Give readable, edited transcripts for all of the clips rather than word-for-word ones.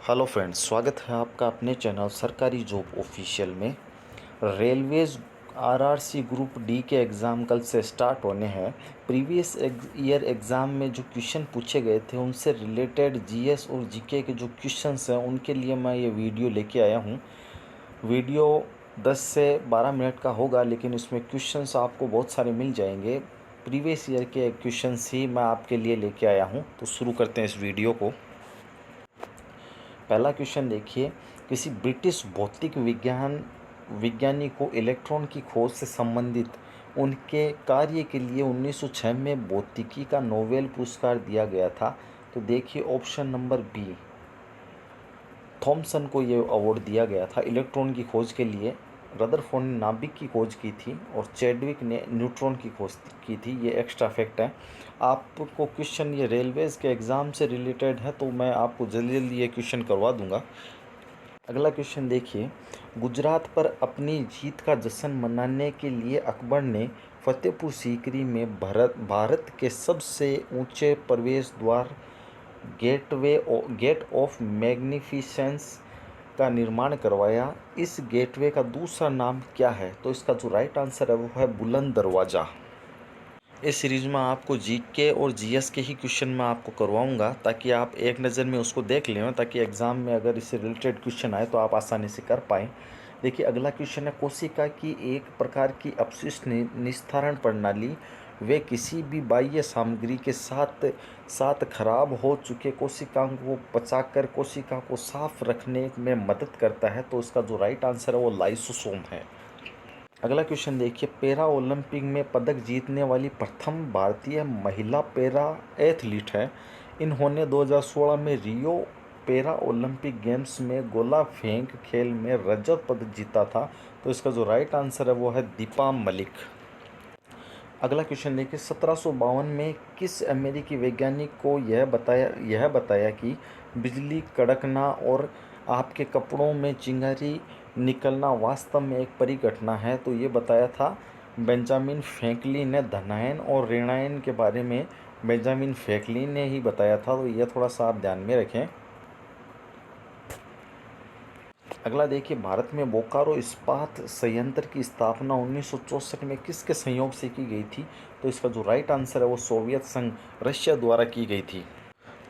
Hello friends, स्वागत है आपका अपने चैनल सरकारी जॉब ऑफिशियल में। रेलवेज आरआरसी ग्रुप डी के एग्ज़ाम कल से स्टार्ट होने हैं। प्रीवियस ईयर एग्ज़ाम में जो क्वेश्चन पूछे गए थे उनसे रिलेटेड जीएस और जीके के जो क्वेश्चंस हैं उनके लिए मैं ये वीडियो लेके आया हूँ। वीडियो 10 से 12 मिनट का होगा, लेकिन इसमें क्वेश्चंस आपको बहुत सारे मिल जाएंगे। प्रीवियस ईयर के क्वेश्चंस ही मैं आपके लिए लेके आया हूँ। तो शुरू करते हैं इस वीडियो को। पहला क्वेश्चन देखिए, किसी ब्रिटिश भौतिक विज्ञानी को इलेक्ट्रॉन की खोज से संबंधित उनके कार्य के लिए 1906 में भौतिकी का नोबेल पुरस्कार दिया गया था। तो देखिए ऑप्शन नंबर बी, थॉमसन को ये अवार्ड दिया गया था इलेक्ट्रॉन की खोज के लिए। रदरफोर्ड ने नाभिक की खोज की थी और चैडविक ने न्यूट्रॉन की खोज की थी। ये एक्स्ट्रा फैक्ट है। आपको क्वेश्चन ये रेलवेज़ के एग्ज़ाम से रिलेटेड है, तो मैं आपको जल्दी जल्दी ये क्वेश्चन करवा दूंगा। अगला क्वेश्चन देखिए, गुजरात पर अपनी जीत का जश्न मनाने के लिए अकबर ने फतेहपुर सीकरी में भारत के सबसे ऊंचे प्रवेश द्वार गेट ऑफ मैग्निफिसेंस का निर्माण करवाया। इस गेटवे का दूसरा नाम क्या है? तो इसका जो राइट आंसर है वो है बुलंद दरवाज़ा। इस सीरीज़ में आपको जीके और जीएस के ही क्वेश्चन मैं आपको करवाऊंगा, ताकि आप एक नज़र में उसको देख लें, ताकि एग्ज़ाम में अगर इससे रिलेटेड क्वेश्चन आए तो आप आसानी से कर पाएँ। देखिए अगला क्वेश्चन है, कोशिका की एक प्रकार की अपशिष्ट निस्तारण प्रणाली वे किसी भी बाह्य सामग्री के साथ साथ खराब हो चुके कोशिकाओं को पचाकर कोशिका को साफ रखने में मदद करता है। तो इसका जो राइट आंसर है वो लाइसोसोम है। अगला क्वेश्चन देखिए, पैरा ओलंपिक में पदक जीतने वाली प्रथम भारतीय महिला पैरा एथलीट है। इन्होंने 2016 में रियो पैरा ओलंपिक गेम्स में गोला फेंक खेल में रजत पदक जीता था। तो इसका जो राइट आंसर है वो है दीपा मलिक। अगला क्वेश्चन देखिए, 1752 में किस अमेरिकी वैज्ञानिक को यह बताया कि बिजली कड़कना और आपके कपड़ों में चिंगारी निकलना वास्तव में एक परिघटना है? तो ये बताया था बेंजामिन फ्रैंकलिन ने। धनायन और ऋणायन के बारे में बेंजामिन फ्रैंकलिन ने ही बताया था। तो ये थोड़ा सा आप ध्यान में रखें। अगला देखिए, भारत में बोकारो इस्पात संयंत्र की स्थापना 1964 में किसके सहयोग से की गई थी? तो इसका जो राइट आंसर है वो सोवियत संघ रशिया द्वारा की गई थी।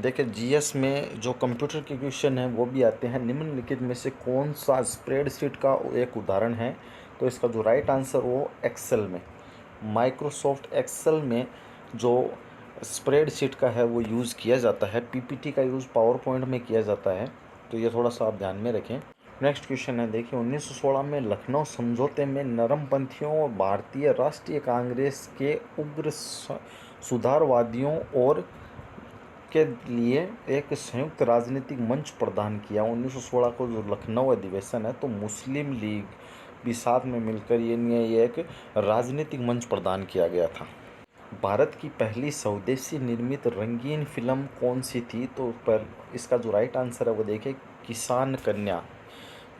देखिए जीएस में जो कंप्यूटर के क्वेश्चन हैं वो भी आते हैं। निम्नलिखित में से कौन सा स्प्रेडशीट का एक उदाहरण है? तो इसका जो राइट आंसर वो एक्सेल में, माइक्रोसॉफ्ट एक्सेल में जो स्प्रेडशीट का है वो यूज़ किया जाता है। पीपीटी का यूज़ पावर पॉइंट में किया जाता है। तो ये थोड़ा सा आप ध्यान में रखें। नेक्स्ट क्वेश्चन है, देखिए 1916 में लखनऊ समझौते में नरमपंथियों और भारतीय राष्ट्रीय कांग्रेस के उग्र सुधारवादियों और के लिए एक संयुक्त राजनीतिक मंच प्रदान किया। 1916 को जो लखनऊ अधिवेशन है, तो मुस्लिम लीग भी साथ में मिलकर ये एक राजनीतिक मंच प्रदान किया गया था। भारत की पहली स्वदेशी निर्मित रंगीन फिल्म कौन सी थी? तो पर इसका जो राइट आंसर है वो देखिए किसान कन्या,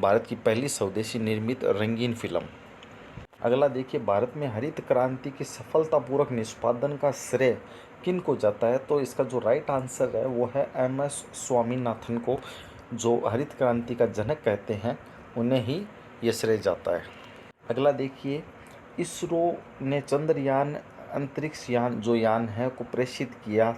भारत की पहली स्वदेशी निर्मित रंगीन फिल्म। अगला देखिए, भारत में हरित क्रांति के सफलतापूर्वक निष्पादन का श्रेय किन को जाता है? तो इसका जो राइट आंसर है वो है एम.एस. स्वामीनाथन को, जो हरित क्रांति का जनक कहते हैं, उन्हें ही ये श्रेय जाता है। अगला देखिए, इसरो ने चंद्रयान अंतरिक्ष यान है को प्रेषित किया।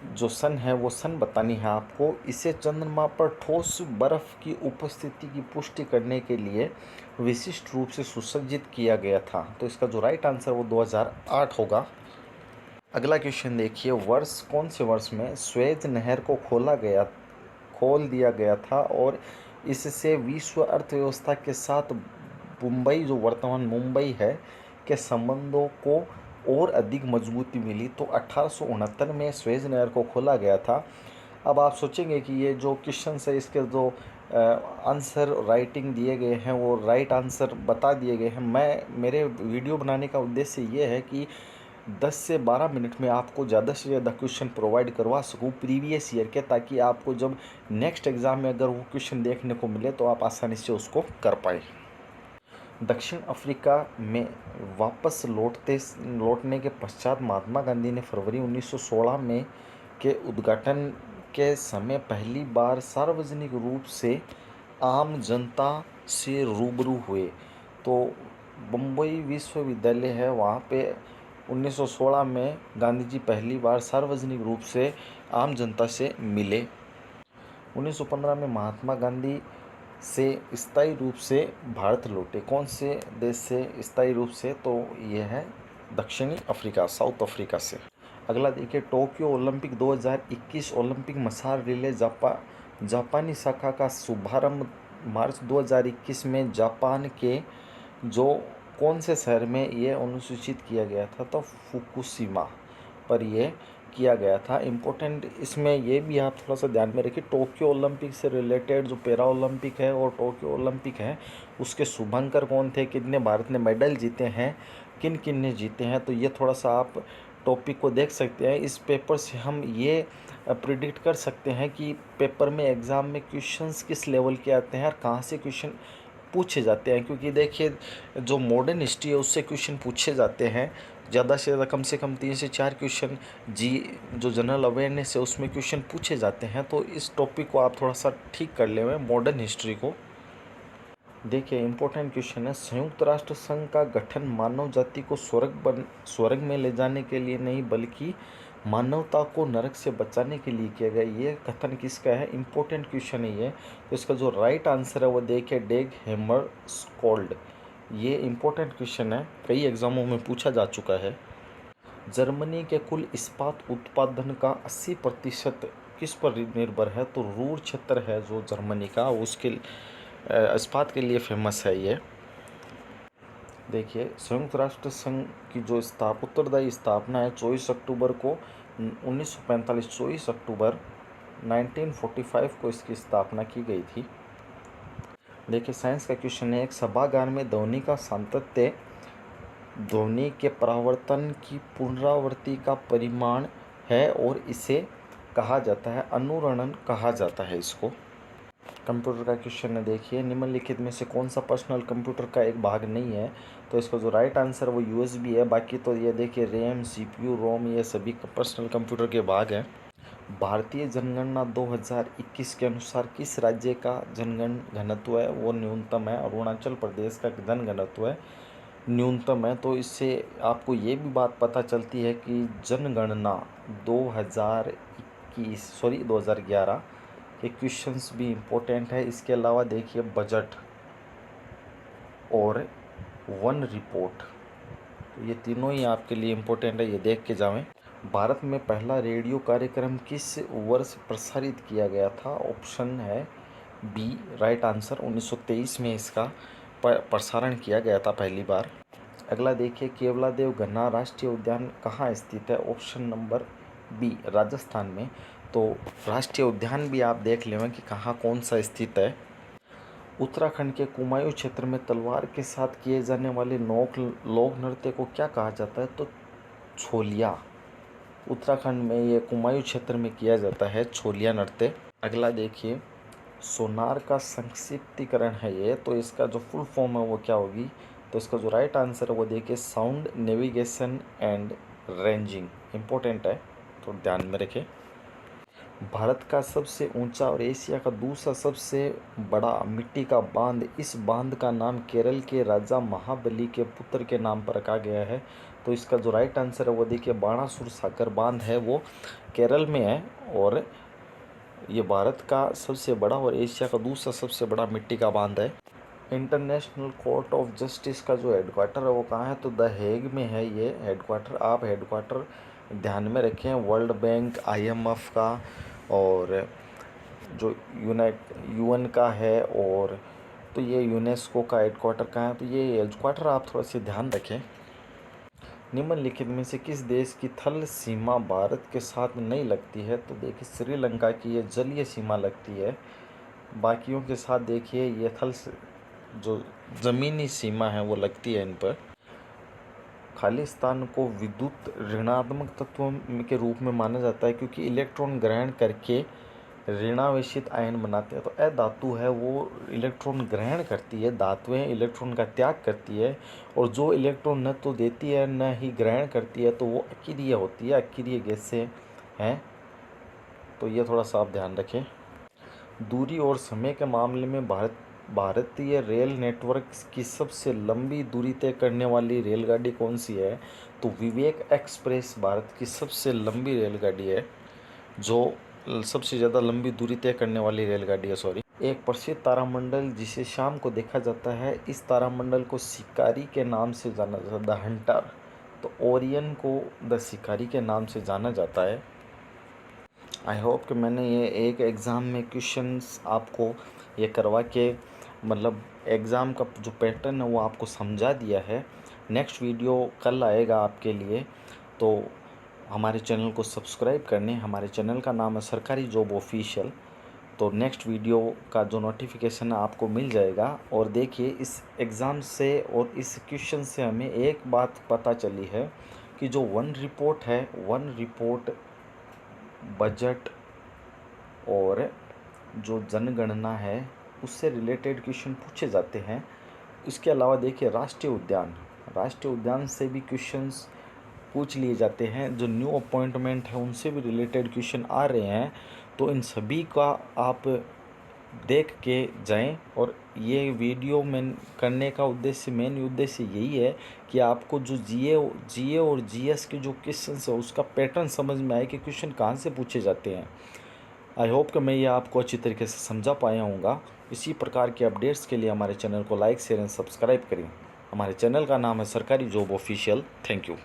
जो सन है वो सन बतानी है आपको। इसे चंद्रमा पर ठोस बर्फ की उपस्थिति की पुष्टि करने के लिए विशिष्ट रूप से सुसज्जित किया गया था। तो इसका जो राइट आंसर वो 2008 होगा। अगला क्वेश्चन देखिए, कौन से वर्ष में स्वेज नहर को खोल दिया गया था और इससे विश्व अर्थव्यवस्था के साथ मुंबई, जो वर्तमान मुंबई है, के संबंधों को और अधिक मजबूती मिली? तो 1869 में स्वेज नहर को खोला गया था। अब आप सोचेंगे कि ये जो क्वेश्चन है इसके जो आंसर राइटिंग दिए गए हैं वो राइट आंसर बता दिए गए हैं। मेरे वीडियो बनाने का उद्देश्य ये है कि 10 से 12 मिनट में आपको ज़्यादा से ज़्यादा क्वेश्चन प्रोवाइड करवा सकूं प्रीवियस ईयर के, ताकि आपको जब नेक्स्ट एग्ज़ाम में अगर वो क्वेश्चन देखने को मिले तो आप आसानी से उसको कर पाएँ। दक्षिण अफ्रीका में वापस लौटने के पश्चात महात्मा गांधी ने फरवरी 1916 में के उद्घाटन के समय पहली बार सार्वजनिक रूप से आम जनता से रूबरू हुए? तो बम्बई विश्वविद्यालय है, वहाँ पे 1916 में गांधी जी पहली बार सार्वजनिक रूप से आम जनता से मिले। 1915 में महात्मा गांधी से स्थायी रूप से भारत लौटे। कौन से देश से स्थायी रूप से? तो ये है दक्षिणी अफ्रीका, साउथ अफ्रीका से। अगला देखिए, टोक्यो ओलंपिक 2021 ओलंपिक मशाल रिले जापानी शाखा का शुभारंभ मार्च 2021 में जापान के जो कौन से शहर में ये अनुसूचित किया गया था? तो फुकुशिमा पर ये किया गया था। इम्पोर्टेंट इसमें ये भी आप थोड़ा सा ध्यान में रखिए, टोक्यो ओलंपिक से रिलेटेड जो पैरा ओलंपिक है और टोक्यो ओलंपिक है उसके शुभंकर कौन थे, कितने भारत ने मेडल जीते हैं, किन किन ने जीते हैं, तो ये थोड़ा सा आप टॉपिक को देख सकते हैं। इस पेपर से हम ये प्रिडिक्ट कर सकते हैं कि पेपर में एग्ज़ाम में क्वेश्चंस किस लेवल के आते हैं और कहाँ से क्वेश्चन पूछे जाते हैं, क्योंकि देखिए जो मॉडर्न हिस्ट्री है उससे क्वेश्चन पूछे जाते हैं ज़्यादा से ज़्यादा, कम से कम 3 से 4 क्वेश्चन जो जनरल अवेयरनेस है उसमें क्वेश्चन पूछे जाते हैं। तो इस टॉपिक को आप थोड़ा सा ठीक कर ले हुए मॉडर्न हिस्ट्री को। देखिए इम्पोर्टेंट क्वेश्चन है, संयुक्त राष्ट्र संघ का गठन मानव जाति को स्वर्ग में ले जाने के लिए नहीं बल्कि मानवता को नरक से बचाने के लिए किया गया। ये कथन किसका है? इम्पोर्टेंट क्वेश्चन है ये। तो इसका जो राइट आंसर है वो देखिए डेग हैमरशोल्ड। ये इम्पोर्टेंट क्वेश्चन है, कई एग्जामों में पूछा जा चुका है। जर्मनी के कुल इस्पात उत्पादन का 80% किस पर निर्भर है? तो रूर क्षेत्र है जो जर्मनी का, उसके इस्पात के लिए फेमस है ये। देखिए संयुक्त राष्ट्र संघ की जो उत्तरदायी स्थापना है 24 अक्टूबर को 1945, 24 अक्टूबर 1945 को इसकी स्थापना की गई थी। देखिए साइंस का क्वेश्चन है, एक सभागार में ध्वनि का सातत्य ध्वनि के परावर्तन की पुनरावृत्ति का परिमाण है और इसे कहा जाता है अनुरणन कहा जाता है इसको। कंप्यूटर का क्वेश्चन है, देखिए निम्नलिखित में से कौन सा पर्सनल कंप्यूटर का एक भाग नहीं है? तो इसका जो राइट आंसर वो यूएसबी है, बाकी तो ये देखिए रैम, सीपीयू, रोम ये सभी पर्सनल कंप्यूटर के भाग हैं। भारतीय जनगणना 2021 के अनुसार किस राज्य का जनगण घनत्व है वो न्यूनतम है? अरुणाचल प्रदेश का जनघनत्व है न्यूनतम है। तो इससे आपको ये भी बात पता चलती है कि जनगणना 2011 के क्वेश्चंस भी इम्पोर्टेंट है। इसके अलावा देखिए बजट और वन रिपोर्ट, तो ये तीनों ही आपके लिए इम्पोर्टेंट है, ये देख के जावें। भारत में पहला रेडियो कार्यक्रम किस वर्ष प्रसारित किया गया था? ऑप्शन है बी राइट आंसर, 1923 में इसका प्रसारण किया गया था पहली बार। अगला देखिए, केवलादेव घना राष्ट्रीय उद्यान कहाँ स्थित है? ऑप्शन नंबर बी राजस्थान में। तो राष्ट्रीय उद्यान भी आप देख लें कि कहाँ कौन सा स्थित है। उत्तराखंड के कुमायूं क्षेत्र में तलवार के साथ किए जाने वाले लोक नृत्य को क्या कहा जाता है? तो छोलिया। उत्तराखंड में ये कुमायूं क्षेत्र में किया जाता है छोलिया नृत्य। अगला देखिए, सोनार का संक्षिप्तीकरण है ये, तो इसका जो फुल फॉर्म है वो क्या होगी? तो इसका जो राइट आंसर है वो देखिए sound navigation and ranging. Important है तो ध्यान में रखें। भारत का सबसे ऊंचा और एशिया का दूसरा सबसे बड़ा मिट्टी का बांध, इस बांध का नाम केरल के राजा महाबली के पुत्र के नाम पर रखा गया है। तो इसका जो राइट आंसर है वो देखिए बाणासुर सागर बांध है, वो केरल में है और ये भारत का सबसे बड़ा और एशिया का दूसरा सबसे बड़ा मिट्टी का बांध है। इंटरनेशनल कोर्ट ऑफ जस्टिस का जो हेडक्वार्टर है वो कहाँ है? तो द हेग में है ये हेडक्वार्टर। आप हेडक्वार्टर ध्यान में रखें, वर्ल्ड बैंक, आईएमएफ का और जो यूएन का है, और तो ये यूनेस्को का हेडक्वार्टर कहाँ है? तो ये हेडक्वार्टर आप थोड़ा सा ध्यान रखें। निम्नलिखित में से किस देश की थल सीमा भारत के साथ नहीं लगती है? तो देखिए श्रीलंका की ये जलीय सीमा लगती है, बाकियों के साथ देखिए ये थल जो ज़मीनी सीमा है वो लगती है इन पर। खालिस्तान को विद्युत ऋणात्मक तत्व के रूप में माना जाता है क्योंकि इलेक्ट्रॉन ग्रहण करके ऋणावेशित आयन बनाते हैं। तो अधातु है वो इलेक्ट्रॉन ग्रहण करती है, धातुएं इलेक्ट्रॉन का त्याग करती है, और जो इलेक्ट्रॉन न तो देती है न ही ग्रहण करती है तो वो अक्रिय होती है, अक्रिय गैसें हैं। तो ये थोड़ा सा आप ध्यान रखें। दूरी और समय के मामले में भारतीय रेल नेटवर्क की सबसे लंबी दूरी तय करने वाली रेलगाड़ी कौन सी है? तो विवेक एक्सप्रेस भारत की सबसे लंबी रेलगाड़ी है, जो सबसे ज़्यादा लंबी दूरी तय करने वाली रेलगाड़ी है, सॉरी। एक प्रसिद्ध तारामंडल जिसे शाम को देखा जाता है, इस तारामंडल को शिकारी के नाम से जाना जाता है, द हंटर। तो ओरियन को द शिकारी के नाम से जाना जाता है। आई होप कि मैंने ये एक एग्ज़ाम में क्वेश्चंस आपको ये करवा के मतलब एग्ज़ाम का जो पैटर्न है वो आपको समझा दिया है। नेक्स्ट वीडियो कल आएगा आपके लिए, तो हमारे चैनल को सब्सक्राइब करने। हमारे चैनल का नाम है सरकारी जॉब ऑफिशियल। तो नेक्स्ट वीडियो का जो नोटिफिकेशन है आपको मिल जाएगा। और देखिए, इस एग्ज़ाम से और इस क्वेश्चन से हमें एक बात पता चली है कि जो वन रिपोर्ट बजट और जो जनगणना है उससे रिलेटेड क्वेश्चन पूछे जाते हैं। इसके अलावा देखिए, राष्ट्रीय उद्यान से भी क्वेश्चंस पूछ लिए जाते हैं। जो न्यू अपॉइंटमेंट है उनसे भी रिलेटेड क्वेश्चन आ रहे हैं। तो इन सभी का आप देख के जाएं। और ये वीडियो में करने का मेन उद्देश्य यही है कि आपको जो जीए और जीएस के जो क्वेश्चन है उसका पैटर्न समझ में आए कि क्वेश्चन कहाँ से पूछे जाते हैं। आई होप कि मैं ये आपको अच्छी तरीके से समझा पाया हूँगा। इसी प्रकार के अपडेट्स के लिए हमारे चैनल को लाइक शेयर एंड सब्सक्राइब करें। हमारे चैनल का नाम है सरकारी जॉब ऑफिशियल। Thank you.